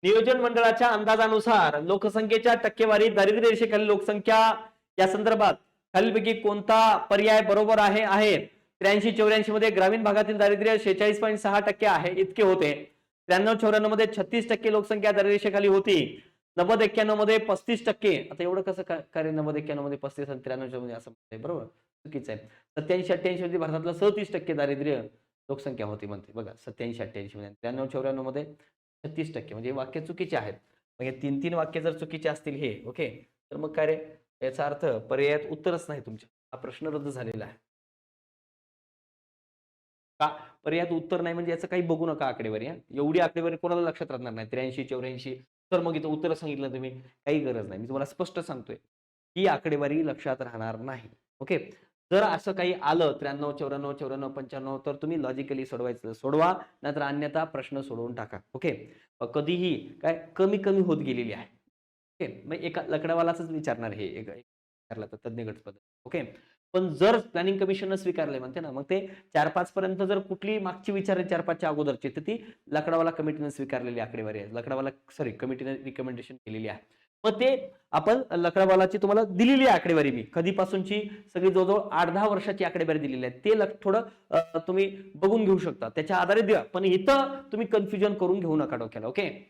नियोजन मंडळाच्या अंदाजानुसार लोकसंख्येच्या टक्केवारी दारिद्र्य रेषेखालील लोकसंख्या या संदर्भात खालीलपैकी कोणता पर्याय बरोबर आहे 83-84 मध्ये ग्रामीण भागातील दारिद्र्य 46.6% आहे इतके होते. 93-94 मध्ये 36% लोकसंख्या दारिद्र्य रेषेखाली होती. 90-91 मध्ये 35%. आता एवढं कसं काय 90-91 मध्ये 35 आणि 93 मध्ये असं म्हणते बरोबर चुकीचं आहे. 87-88 मध्ये भारतातलं 37% दारिद्र्य लोकसंख्या होती म्हणते बघा 87-88 मध्ये 93-94 मध्ये 36% म्हणजे वाक्य चुकीचे आहेत. म्हणजे 3 वाक्य जर चुकीचे असतील हे ओके तर मग काय रे याचा अर्थ पर्यायात उत्तरच नाही तुमच्या. हा प्रश्न रद्द झालेला आहे. का पर्यायात उत्तर नाही म्हणजे याचं काही बघू नका आकडेवारी. एवढी आकडेवारी कोणाला लक्षात राहणार नाही 83-84 तर मग इथं उत्तर सांगितलं तुम्ही काही गरज नाही. मी तुम्हाला स्पष्ट सांगतोय ही आकडेवारी लक्षात राहणार नाही. ओके जर असं काही आलं 93-94-94-95 तर तुम्ही लॉजिकली सोडवायचं सोडवा नाहीतर अन्यथा प्रश्न सोडवून टाका. ओके कधीही काय कमी कमी होत गेलेली आहे. ओके मग एका लकडावालाच विचारणार हे एक विचारलं तर तज्ञ गट पद्धत. ओके पण जर प्लॅनिंग कमिशननं स्वीकारले म्हणते ना मग ते 4-5 पर्यंत जर कुठली मागची विचारले 4-5 च्या अगोदरची तर ती लकडावाला कमिटीने स्वीकारलेली आकडेवारी आहे. लकडावाला कमिटीने रिकमेंडेशन केलेली आहे. मग ते आपण लकडावालाची तुम्हाला दिलेली आकडेवारी मी कधीपासूनची सगळी जवळजवळ 8-10 वर्षाची आकडेवारी दिलेली आहे. ते थोडं तुम्ही बघून घेऊ शकता त्याच्या आधारे द्या पण इथं तुम्ही कन्फ्युजन करून घेऊ नका डोक्याला. ओके